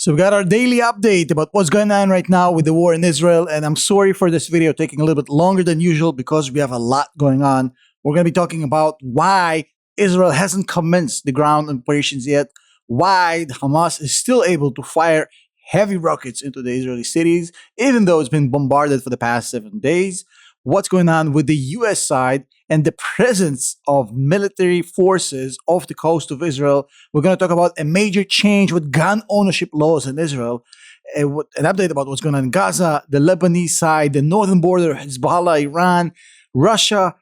So we got our daily update about what's going on right now with the war in Israel. And I'm sorry for this video taking a little bit longer than usual because we have a lot going on. We're going to be talking about why Israel hasn't commenced the ground operations yet, why Hamas is still able to fire heavy rockets into the Israeli cities, even though it's been bombarded for the past 7 days, what's going on with the US side, and the presence of military forces off the coast of Israel. We're going to talk about a major change with gun ownership laws in Israel, an update about what's going on in Gaza, the Lebanese side, the northern border, Hezbollah, Iran, Russia.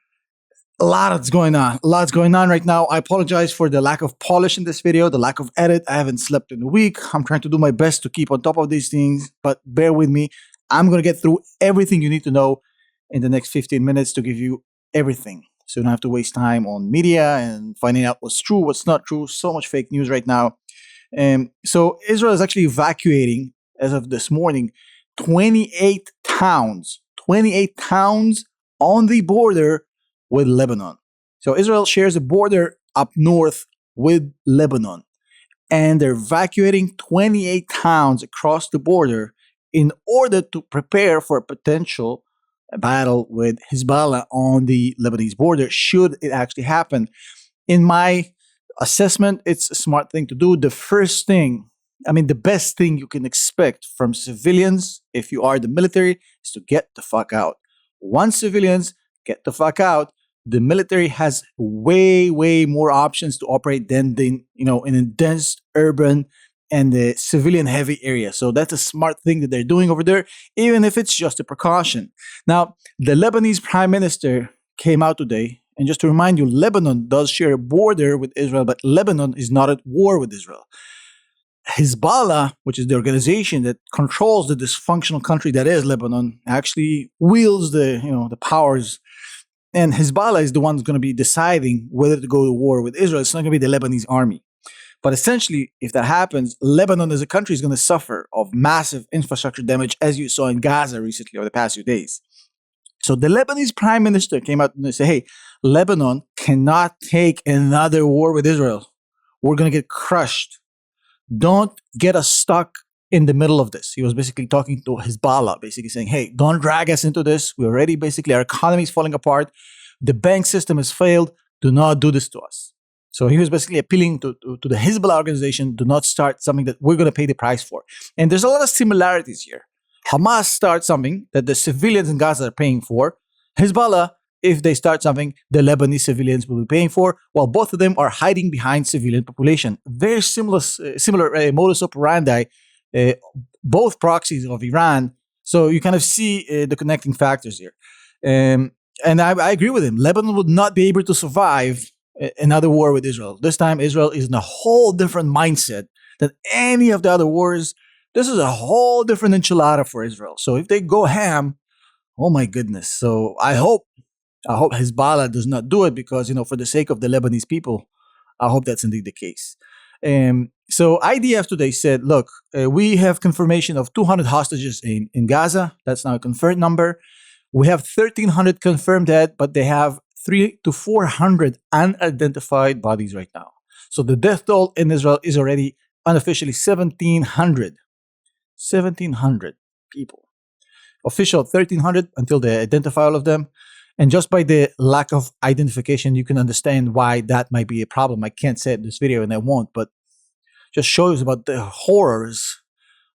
A lot's going on. A lot's going on right now. I apologize for the lack of polish in this video, the lack of edit. I haven't slept in a week. I'm trying to do my best to keep on top of these things, but bear with me. I'm going to get through everything you need to know in the next 15 minutes to give you everything. So you don't have to waste time on media and finding out what's true, what's not true. So much fake news right now. So Israel is actually evacuating, as of this morning, 28 towns on the border with Lebanon. So Israel shares a border up north with Lebanon, and they're evacuating 28 towns across the border in order to prepare for a potential battle with Hezbollah on the Lebanese border, should it actually happen. In my assessment, it's a smart thing to do. The best thing you can expect from civilians, if you are the military, is to get the fuck out. Once civilians get the fuck out, the military has way more options to operate than in a dense urban and the civilian heavy area. So that's a smart thing that they're doing over there, even if it's just a precaution. Now, the Lebanese Prime Minister came out today, and just to remind you, Lebanon does share a border with Israel, but Lebanon is not at war with Israel. Hezbollah, which is the organization that controls the dysfunctional country that is Lebanon, actually wields the powers. And Hezbollah is the one who's going to be deciding whether to go to war with Israel. It's not going to be the Lebanese army. But essentially, if that happens, Lebanon as a country is going to suffer of massive infrastructure damage, as you saw in Gaza recently over the past few days. So the Lebanese Prime Minister came out and said, hey, Lebanon cannot take another war with Israel. We're going to get crushed. Don't get us stuck in the middle of this. He was basically talking to Hezbollah, basically saying, hey, don't drag us into this. We're already our economy is falling apart. The bank system has failed. Do not do this to us. So he was basically appealing to the Hezbollah organization, do not start something that we're going to pay the price for. And there's a lot of similarities here. Hamas starts something that the civilians in Gaza are paying for. Hezbollah, if they start something, the Lebanese civilians will be paying for, while both of them are hiding behind civilian population. Very similar modus operandi, both proxies of Iran. So you kind of see the connecting factors here. And I agree with him. Lebanon would not be able to survive another war with Israel. This time, Israel is in a whole different mindset than any of the other wars. This is a whole different enchilada for Israel. So if they go ham, oh my goodness. So I hope Hezbollah does not do it because, for the sake of the Lebanese people, I hope that's indeed the case. So IDF today said, look, we have confirmation of 200 hostages in Gaza. That's now a confirmed number. We have 1,300 confirmed dead, but they have 300 to 400 unidentified bodies right now. So the death toll in Israel is already unofficially 1,700. 1,700 people. Official 1,300 until they identify all of them. And just by the lack of identification, you can understand why that might be a problem. I can't say it in this video and I won't, but just shows about the horrors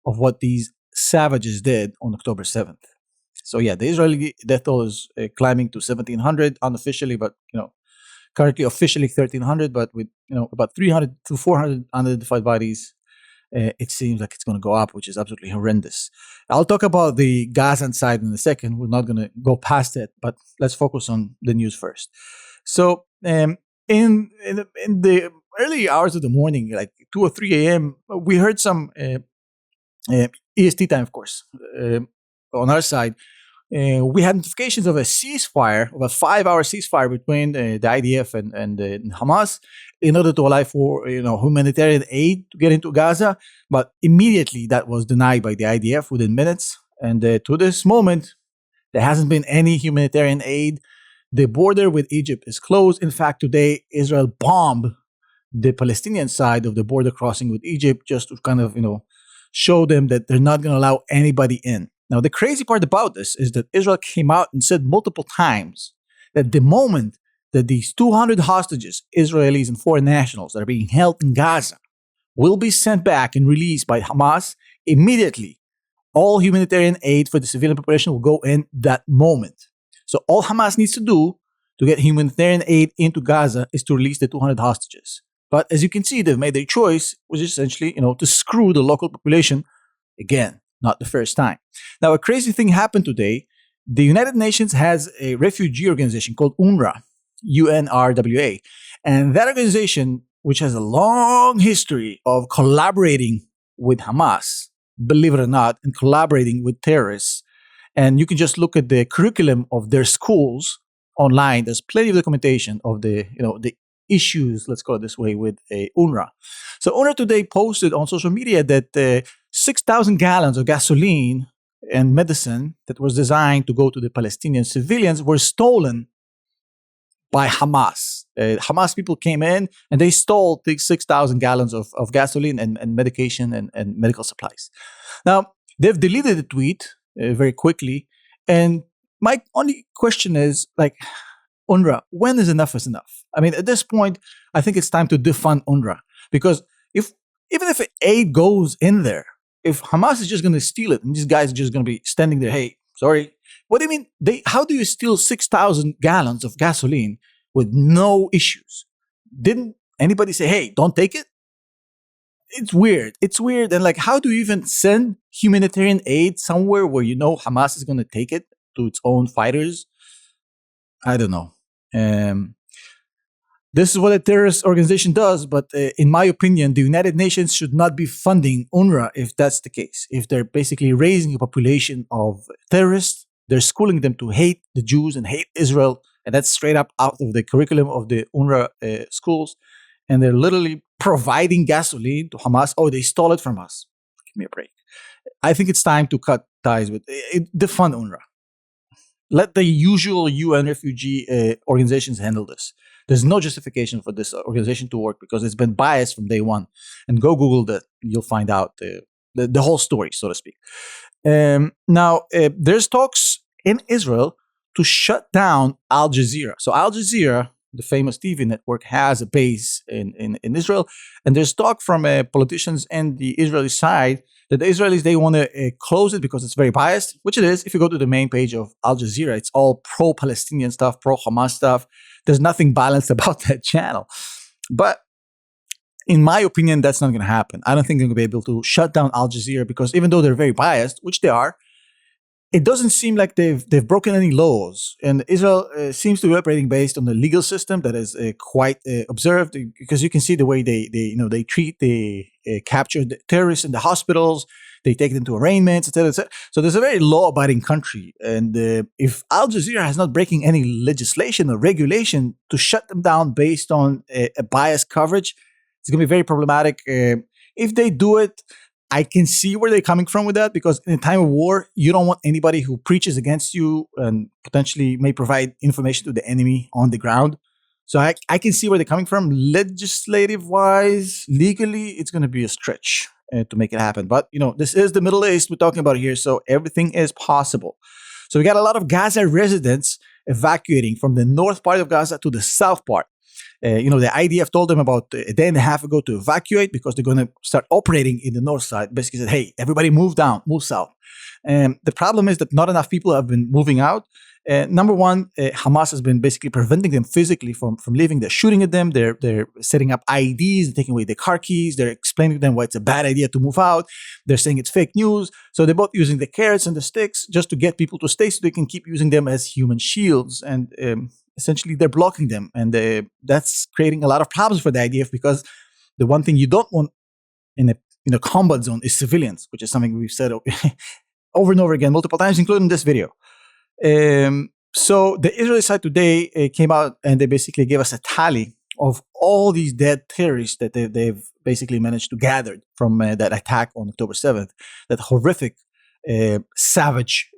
of what these savages did on October 7th. So yeah, the Israeli death toll is climbing to 1,700 unofficially, but currently officially 1,300, but with about 300 to 400 unidentified bodies. It seems like it's going to go up, which is absolutely horrendous. I'll talk about the Gazan side in a second. We're not going to go past it, but let's focus on the news first. So in the early hours of the morning, like 2 or 3 a.m., we heard some EST time, of course, on our side. We had notifications of a ceasefire, of a 5-hour ceasefire between the IDF and Hamas in order to allow for humanitarian aid to get into Gaza. But immediately that was denied by the IDF within minutes. And to this moment, there hasn't been any humanitarian aid. The border with Egypt is closed. In fact, today, Israel bombed the Palestinian side of the border crossing with Egypt just to kind of, show them that they're not going to allow anybody in. Now, the crazy part about this is that Israel came out and said multiple times that the moment that these 200 hostages, Israelis and foreign nationals that are being held in Gaza, will be sent back and released by Hamas, immediately all humanitarian aid for the civilian population will go in that moment. So all Hamas needs to do to get humanitarian aid into Gaza is to release the 200 hostages. But as you can see, they've made their choice, which is essentially, to screw the local population again, not the first time. Now, a crazy thing happened today. The United Nations has a refugee organization called UNRWA, UNRWA. And that organization, which has a long history of collaborating with Hamas, believe it or not, and collaborating with terrorists. And you can just look at the curriculum of their schools online. There's plenty of documentation of the issues, let's call it this way, with UNRWA. So UNRWA today posted on social media that 6,000 gallons of gasoline and medicine that was designed to go to the Palestinian civilians were stolen by Hamas. Hamas people came in and they stole the 6,000 gallons of gasoline and medication and medical supplies. Now, they've deleted the tweet very quickly. And my only question is, UNRWA, when is enough is enough? I mean, at this point, I think it's time to defund UNRWA. Because even if aid goes in there, if Hamas is just going to steal it and these guys are just going to be standing there, hey, sorry. What do you mean? How do you steal 6,000 gallons of gasoline with no issues? Didn't anybody say, hey, don't take it? It's weird. It's weird. And how do you even send humanitarian aid somewhere where Hamas is going to take it to its own fighters? I don't know. This is what a terrorist organization does, but in my opinion, the United Nations should not be funding UNRWA if that's the case. If they're basically raising a population of terrorists, they're schooling them to hate the Jews and hate Israel, and that's straight up out of the curriculum of the UNRWA schools, and they're literally providing gasoline to Hamas. Oh, they stole it from us. Give me a break. I think it's time to cut ties with defund UNRWA. Let the usual UN refugee organizations handle this. There's no justification for this organization to work because it's been biased from day one. And go Google that. You'll find out the whole story, so to speak. Now, there's talks in Israel to shut down Al Jazeera. So Al Jazeera, the famous TV network, has a base in Israel. And there's talk from politicians and the Israeli side that the Israelis, they want to close it because it's very biased, which it is. If you go to the main page of Al Jazeera, it's all pro-Palestinian stuff, pro-Hamas stuff. There's nothing balanced about that channel. But in my opinion, that's not going to happen. I don't think they're going to be able to shut down Al Jazeera because even though they're very biased, which they are, it doesn't seem like they've broken any laws. And Israel seems to be operating based on the legal system that is quite observed, because you can see the way they treat the captured terrorists in the hospitals. They take them to arraignments, etc., etc. So there's a very law-abiding country. And if Al Jazeera is not breaking any legislation or regulation to shut them down based on a biased coverage, it's going to be very problematic. If they do it, I can see where they're coming from with that, because in a time of war, you don't want anybody who preaches against you and potentially may provide information to the enemy on the ground. So I can see where they're coming from. Legislative-wise, legally, it's going to be a stretch to make it happen. But, this is the Middle East we're talking about here, so everything is possible. So we got a lot of Gaza residents evacuating from the north part of Gaza to the south part. The IDF told them about a day and a half ago to evacuate because they're going to start operating in the north side. Basically said, hey, everybody move down, move south. The problem is that not enough people have been moving out. Number one, Hamas has been basically preventing them physically from leaving. They're shooting at them. They're setting up IEDs, taking away their car keys. They're explaining to them why it's a bad idea to move out. They're saying it's fake news. So they're both using the carrots and the sticks just to get people to stay so they can keep using them as human shields. And essentially, they're blocking them. And that's creating a lot of problems for the IDF, because the one thing you don't want in a combat zone is civilians, which is something we've said over and over again, multiple times, including this video. So the Israeli side today came out and they basically gave us a tally of all these dead terrorists that they've basically managed to gather from that attack on October 7th, that horrific, savage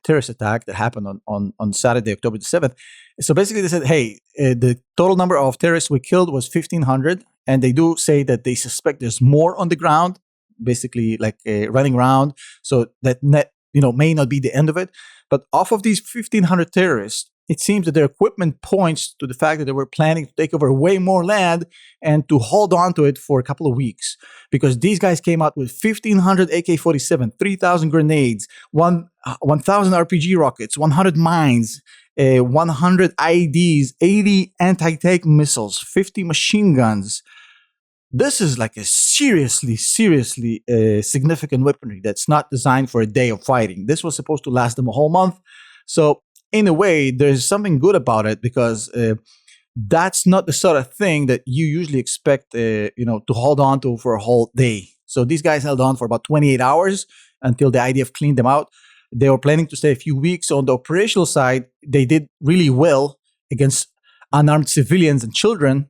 terrorist attack that happened on Saturday, October the 7th. So basically they said, hey, the total number of terrorists we killed was 1,500. And they do say that they suspect there's more on the ground. basically like running around. So that may not be the end of it. But off of these 1,500 terrorists, it seems that their equipment points to the fact that they were planning to take over way more land and to hold on to it for a couple of weeks. Because these guys came out with 1,500 AK-47, 3,000 grenades, 1,000 RPG rockets, 100 mines, 100 IEDs, 80 anti-tank missiles, 50 machine guns. This is like a seriously significant weaponry that's not designed for a day of fighting. This was supposed to last them a whole month. So in a way, there's something good about it, because that's not the sort of thing that you usually expect, to hold on to for a whole day. So these guys held on for about 28 hours until the IDF cleaned them out. They were planning to stay a few weeks. So on the operational side, they did really well against unarmed civilians and children.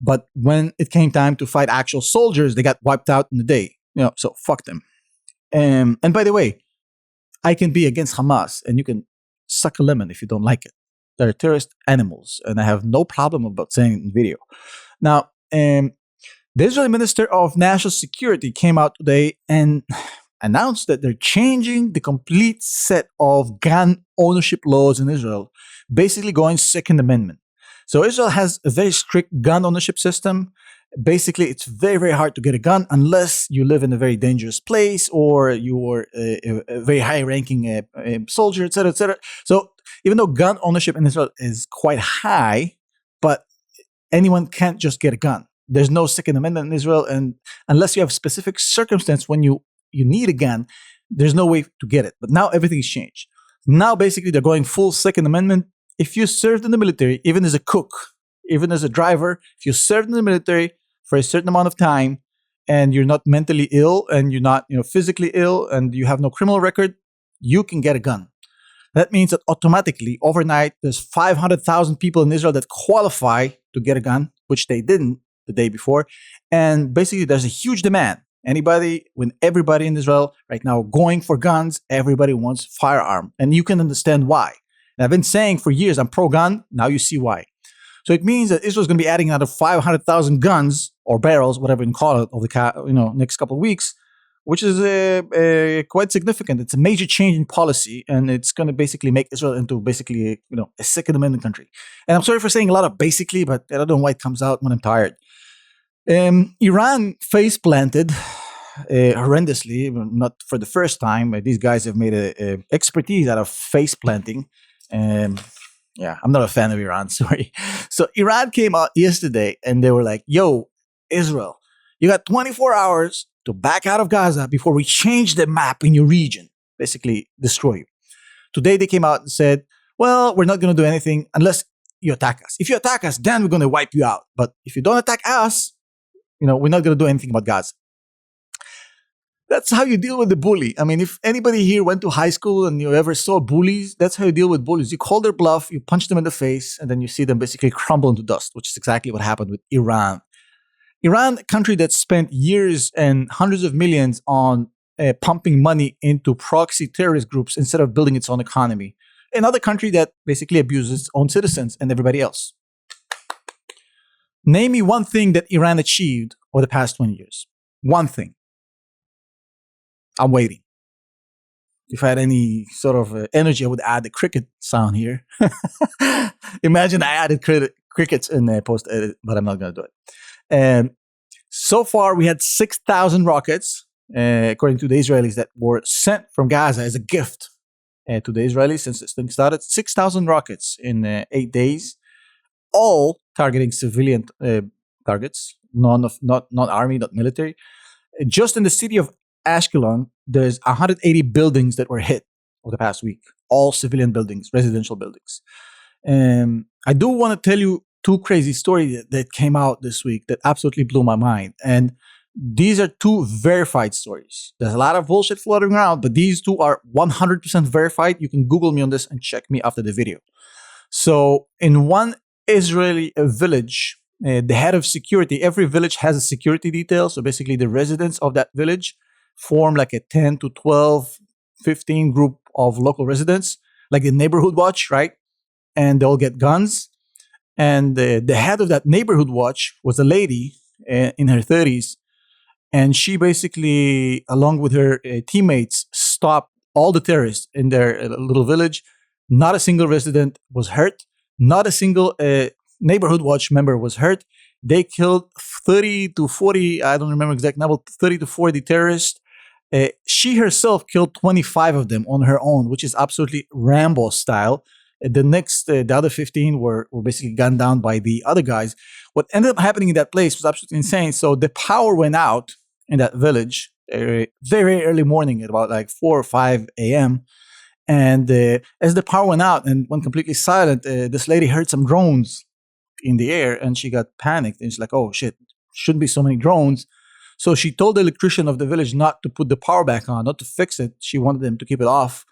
But when it came time to fight actual soldiers, they got wiped out in a day. So fuck them. And by the way, I can be against Hamas, and you can suck a lemon if you don't like it. They're terrorist animals, and I have no problem about saying it in video. Now, the Israeli Minister of National Security came out today and announced that they're changing the complete set of gun ownership laws in Israel, basically going Second Amendment. So Israel has a very strict gun ownership system. Basically, it's very, very hard to get a gun unless you live in a very dangerous place or you're a very high-ranking soldier, etc., etc. So even though gun ownership in Israel is quite high, but anyone can't just get a gun. There's no Second Amendment in Israel, and unless you have specific circumstance when you need a gun, there's no way to get it. But now everything's changed. Now basically they're going full Second Amendment. If you served in the military, even as a cook, even as a driver, if you served in the military for a certain amount of time and you're not mentally ill and you're not physically ill and you have no criminal record, you can get a gun. That means that automatically, overnight, there's 500,000 people in Israel that qualify to get a gun, which they didn't the day before. And basically, there's a huge demand. Everybody in Israel right now going for guns, everybody wants firearm. And you can understand why. And I've been saying for years, I'm pro-gun. Now you see why. So it means that Israel's going to be adding another 500,000 guns or barrels, whatever you can call it, over the next couple of weeks, which is quite significant. It's a major change in policy, and it's going to basically make Israel into basically a Second Amendment country. And I'm sorry for saying a lot of basically, but I don't know why it comes out when I'm tired. Iran face planted horrendously, not for the first time. These guys have made a expertise out of face planting. Yeah, I'm not a fan of Iran, sorry. So Iran came out yesterday and they were like, yo, Israel, you got 24 hours to back out of Gaza before we change the map in your region, basically destroy you. Today they came out and said, well, we're not going to do anything unless you attack us. If you attack us, then we're going to wipe you out. But if you don't attack us, we're not going to do anything about Gaza. That's how you deal with the bully. I mean, if anybody here went to high school and you ever saw bullies, that's how you deal with bullies. You call their bluff, you punch them in the face, and then you see them basically crumble into dust, which is exactly what happened with Iran. Iran, a country that spent years and hundreds of millions on pumping money into proxy terrorist groups instead of building its own economy. Another country that basically abuses its own citizens and everybody else. Name me one thing that Iran achieved over the past 20 years. One thing. I'm waiting. If I had any sort of energy, I would add the cricket sound here. Imagine I added crickets in the post-edit, but I'm not going to do it. And so far, we had 6,000 rockets, according to the Israelis, that were sent from Gaza as a gift to the Israelis since this thing started. 6,000 rockets in 8 days, all targeting civilian targets, not army, not military. Just in the city of Ashkelon, there's 180 buildings that were hit over the past week. All civilian buildings, residential buildings. I do want to tell you two crazy stories that came out this week that absolutely blew my mind. And these are two verified stories. There's a lot of bullshit floating around, but these two are 100% verified. You can Google me on this and check me after the video. So in one Israeli village, the head of security, every village has a security detail. So basically the residents of that village form like a 10 to 12, 15 group of local residents, like the neighborhood watch, right? And they all get guns. And the head of that neighborhood watch was a lady in her 30s. And she basically, along with her teammates, stopped all the terrorists in their little village. Not a single resident was hurt. Not a single neighborhood watch member was hurt. They killed 30 to 40, I don't remember exact number, 30 to 40 terrorists. She herself killed 25 of them on her own, which is absolutely Rambo style. The other 15 were basically gunned down by the other guys. What ended up happening in that place was absolutely insane. So the power went out in that village very, very early morning at about like 4 or 5 a.m. And as the power went out and went completely silent, this lady heard some drones in the air and she got panicked. And she's like, oh shit, shouldn't be so many drones. So she told the electrician of the village not to put the power back on, not to fix it. She wanted them to keep it off.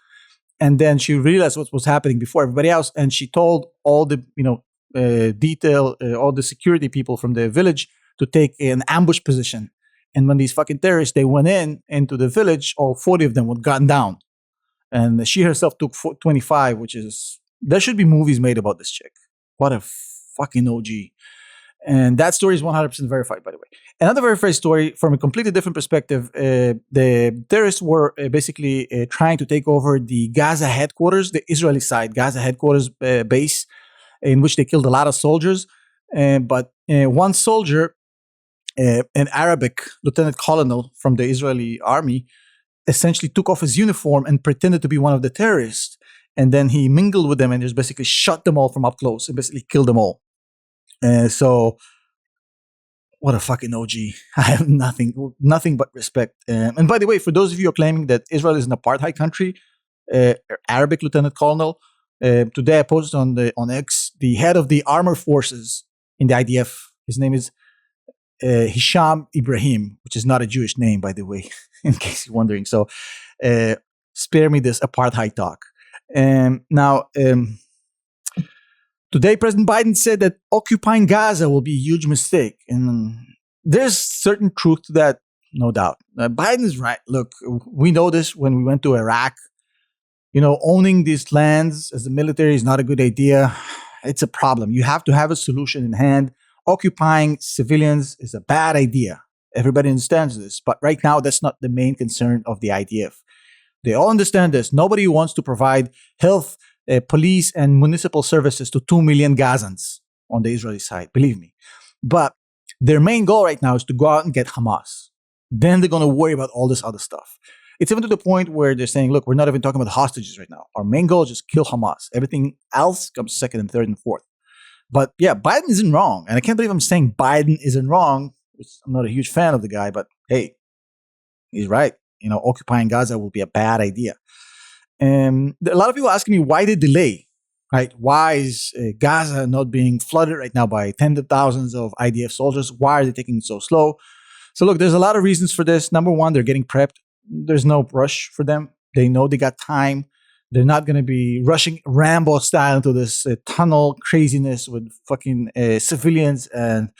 And then she realized what was happening before everybody else. And she told all the, all the security people from the village to take an ambush position. And when these fucking terrorists, they went into the village, all 40 of them were gunned down. And she herself took 25, which is, there should be movies made about this chick. What a fucking OG. And that story is 100% verified, by the way. Another verified story from a completely different perspective. The terrorists were basically trying to take over the Gaza headquarters, the Israeli side, Gaza headquarters base, in which they killed a lot of soldiers. But one soldier, an Arabic lieutenant colonel from the Israeli army, essentially took off his uniform and pretended to be one of the terrorists. And then he mingled with them and just basically shot them all from up close and basically killed them all. So, what a fucking OG. I have nothing but respect. And by the way, for those of you who are claiming that Israel is an apartheid country, Arabic lieutenant colonel, today I posted on X, the head of the armor forces in the IDF, his name is Hisham Ibrahim, which is not a Jewish name, by the way, in case you're wondering. So, spare me this apartheid talk. Now, today, President Biden said that occupying Gaza will be a huge mistake. And there's certain truth to that, no doubt. Biden is right. Look, we know this when we went to Iraq. Owning these lands as a military is not a good idea. It's a problem. You have to have a solution in hand. Occupying civilians is a bad idea. Everybody understands this. But right now, that's not the main concern of the IDF. They all understand this. Nobody wants to provide health, police and municipal services to 2 million Gazans on the Israeli side, believe me. But their main goal right now is to go out and get Hamas. Then they're going to worry about all this other stuff. It's even to the point where they're saying, look, we're not even talking about hostages right now. Our main goal is just kill Hamas. Everything else comes second and third and fourth. But yeah, Biden isn't wrong. And I can't believe I'm saying Biden isn't wrong. I'm not a huge fan of the guy, but hey, he's right. Occupying Gaza will be a bad idea. And a lot of people asking me why the delay, right? Why is Gaza not being flooded right now by tens of thousands of IDF soldiers? Why are they taking it so slow? So look, there's a lot of reasons for this. Number one, they're getting prepped. There's no rush for them. They know they got time. They're not going to be rushing Rambo style into this tunnel craziness with fucking civilians and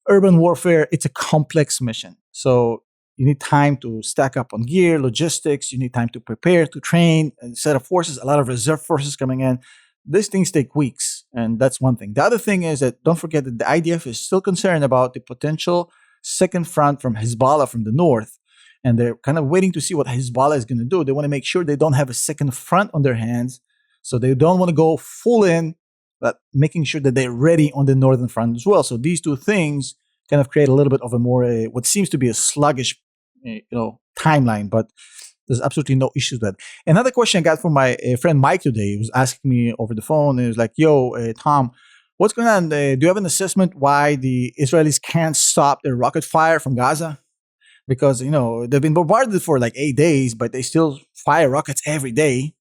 urban warfare. It's a complex mission. So you need time to stack up on gear, logistics. You need time to prepare, to train, and set up forces, a lot of reserve forces coming in. These things take weeks, and that's one thing. The other thing is that don't forget that the IDF is still concerned about the potential second front from Hezbollah from the north, and they're kind of waiting to see what Hezbollah is going to do. They want to make sure they don't have a second front on their hands, so they don't want to go full in, but making sure that they're ready on the northern front as well. So these two things kind of create a little bit of a more, what seems to be a sluggish, timeline, but there's absolutely no issues with that. Another question I got from my friend Mike today, he was asking me over the phone, and he was like, yo, Tom, what's going on? Do you have an assessment why the Israelis can't stop their rocket fire from Gaza? Because, they've been bombarded for like 8 days, but they still fire rockets every day.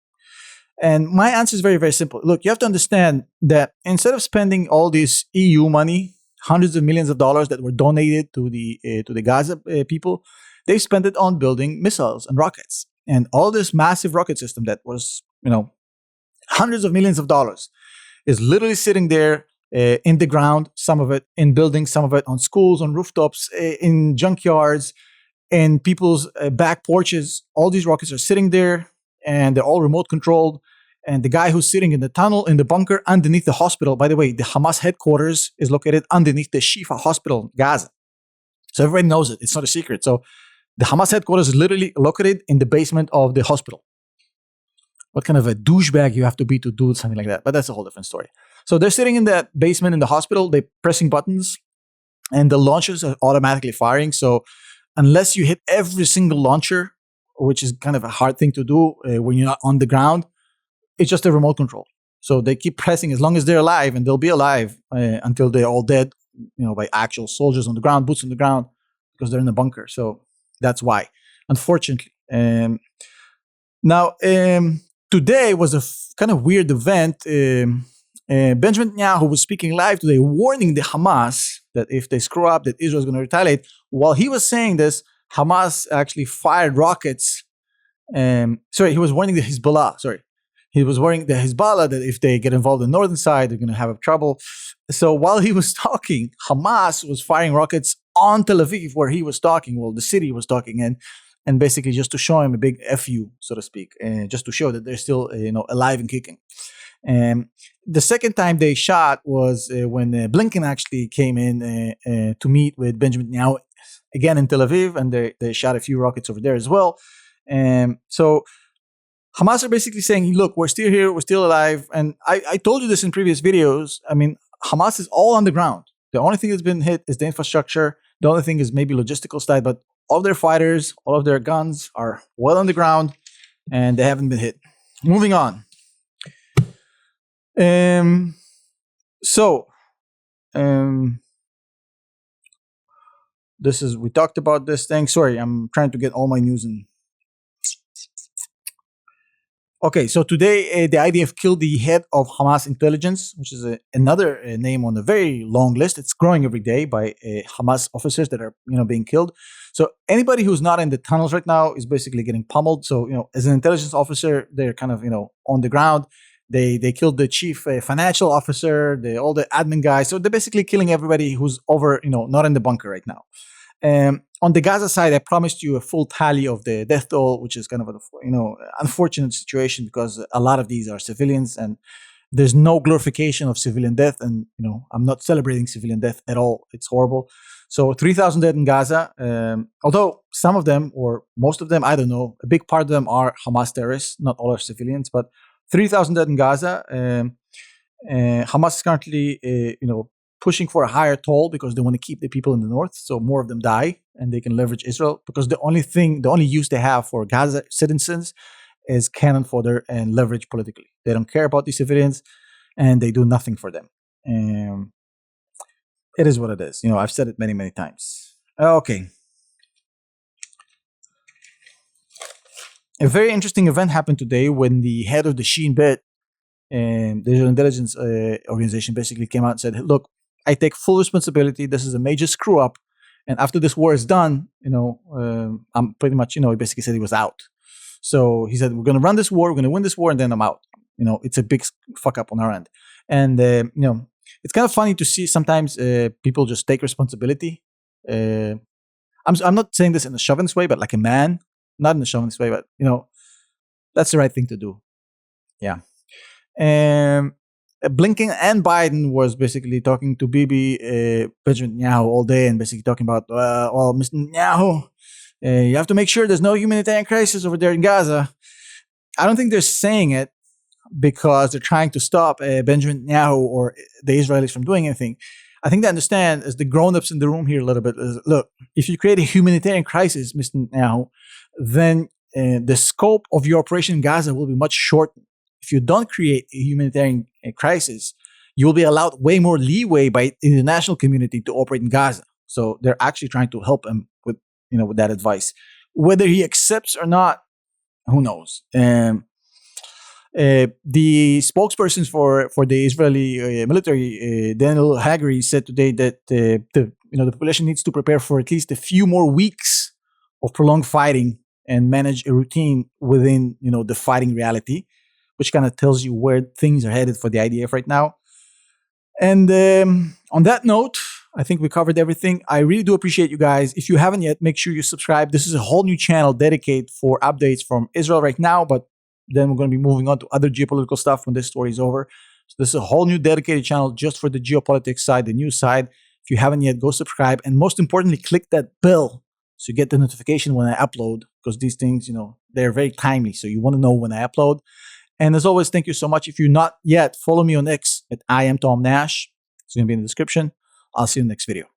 And my answer is very, very simple. Look, you have to understand that instead of spending all this EU money, hundreds of millions of dollars that were donated to the Gaza people, they spent it on building missiles and rockets. And all this massive rocket system that was, hundreds of millions of dollars is literally sitting there in the ground, some of it in buildings, some of it on schools, on rooftops, in junkyards, in people's back porches. All these rockets are sitting there and they're all remote controlled. And the guy who's sitting in the tunnel, in the bunker underneath the hospital, by the way, the Hamas headquarters is located underneath the Shifa hospital, Gaza. So everybody knows it. It's not a secret. So the Hamas headquarters is literally located in the basement of the hospital. What kind of a douchebag you have to be to do something like that? But that's a whole different story. So they're sitting in that basement in the hospital. They're pressing buttons, and the launchers are automatically firing. So unless you hit every single launcher, which is kind of a hard thing to do when you're not on the ground, it's just a remote control. So they keep pressing as long as they're alive, and they'll be alive until they're all dead, by actual soldiers on the ground, boots on the ground, because they're in a bunker. So that's why, unfortunately. Now, today was a kind of weird event. Benjamin Netanyahu was speaking live today, warning the Hamas that if they screw up, that Israel is going to retaliate. While he was saying this, Hamas actually fired rockets. He was warning the Hezbollah. He was warning the Hezbollah that if they get involved in the northern side, they're going to have trouble. So while he was talking, Hamas was firing rockets on Tel Aviv, where he was talking, the city he was talking in, and basically just to show him a big FU, so to speak, just to show that they're still, alive and kicking. The second time they shot was when Blinken actually came in to meet with Benjamin Netanyahu again in Tel Aviv, and they shot a few rockets over there as well. So Hamas are basically saying, look, we're still here, we're still alive. And I told you this in previous videos. I mean, Hamas is all on the ground. The only thing that's been hit is the infrastructure. The only thing is maybe logistical side, but all of their fighters, all of their guns are well on the ground, and they haven't been hit. Moving on. We talked about this thing. Sorry, I'm trying to get all my news in. Okay, so today the IDF killed the head of Hamas intelligence, which is another name on a very long list. It's growing every day by Hamas officers that are being killed. So anybody who's not in the tunnels right now is basically getting pummeled. So as an intelligence officer, they're kind of on the ground. They killed the chief financial officer, all the admin guys. So they're basically killing everybody who's over not in the bunker right now. On the Gaza side, I promised you a full tally of the death toll, which is kind of an unfortunate situation because a lot of these are civilians, and there's no glorification of civilian death. And I'm not celebrating civilian death at all. It's horrible. So 3,000 dead in Gaza. Although some of them, or most of them, I don't know, a big part of them are Hamas terrorists. Not all are civilians, but 3,000 dead in Gaza. Hamas is currently, pushing for a higher toll because they want to keep the people in the north, so more of them die, and they can leverage Israel because the only use they have for Gaza citizens is cannon fodder and leverage politically. They don't care about the civilians, and they do nothing for them. It is what it is. I've said it many, many times. Okay. A very interesting event happened today when the head of the Shin Bet, the Israel intelligence organization, basically came out and said, look, I take full responsibility. This is a major screw up. And after this war is done, I'm pretty much, he basically said he was out. So he said, we're going to run this war, we're going to win this war, and then I'm out. It's a big fuck up on our end. And, it's kind of funny to see sometimes people just take responsibility. I'm not saying this in a chauvinist way, but like a man, not in a chauvinist way, but, that's the right thing to do. Yeah. Blinken and Biden was basically talking to Benjamin Netanyahu all day, and basically talking about, Mr. Netanyahu, you have to make sure there's no humanitarian crisis over there in Gaza. I don't think they're saying it because they're trying to stop Benjamin Netanyahu or the Israelis from doing anything. I think they understand, as the grown-ups in the room here a little bit, is, look, if you create a humanitarian crisis, Mr. Netanyahu, then the scope of your operation in Gaza will be much shortened. If you don't create a humanitarian crisis, you will be allowed way more leeway by the international community to operate in Gaza. So they're actually trying to help him with that advice. Whether he accepts or not, who knows? The spokesperson for the Israeli military, Daniel Hagari, said today that the population needs to prepare for at least a few more weeks of prolonged fighting and manage a routine within the fighting reality, which kind of tells you where things are headed for the IDF right now. And on that note, I think we covered everything. I really do appreciate you guys. If you haven't yet, make sure you subscribe. This is a whole new channel dedicated for updates from Israel right now, but then we're going to be moving on to other geopolitical stuff when this story is over. So this is a whole new dedicated channel just for the geopolitics side, the news side. If you haven't yet, go subscribe. And most importantly, click that bell so you get the notification when I upload, because these things, they're very timely. So you want to know when I upload. And as always, thank you so much. If you're not yet, follow me on X at I am Tom Nash. It's going to be in the description. I'll see you in the next video.